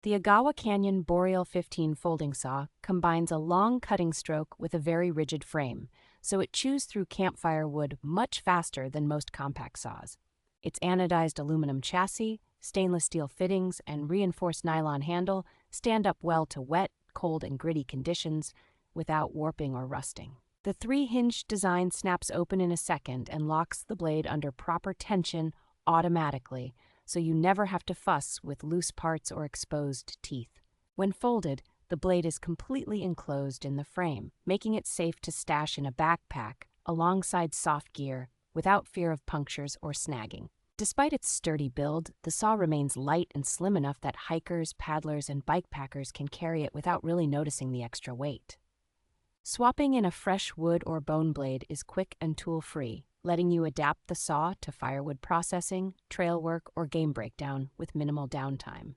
The Agawa Canyon Boreal15 folding saw combines a long cutting stroke with a very rigid frame, so it chews through campfire wood much faster than most compact saws. Its anodized aluminum chassis, stainless steel fittings, and reinforced nylon handle stand up well to wet, cold, and gritty conditions without warping or rusting. The three-hinged design snaps open in a second and locks the blade under proper tension automatically, so you never have to fuss with loose parts or exposed teeth. When folded, the blade is completely enclosed in the frame, making it safe to stash in a backpack alongside soft gear without fear of punctures or snagging. Despite its sturdy build, the saw remains light and slim enough that hikers, paddlers, and bikepackers can carry it without really noticing the extra weight. Swapping in a fresh wood or bone blade is quick and tool-free, letting you adapt the saw to firewood processing, trail work, or game breakdown with minimal downtime.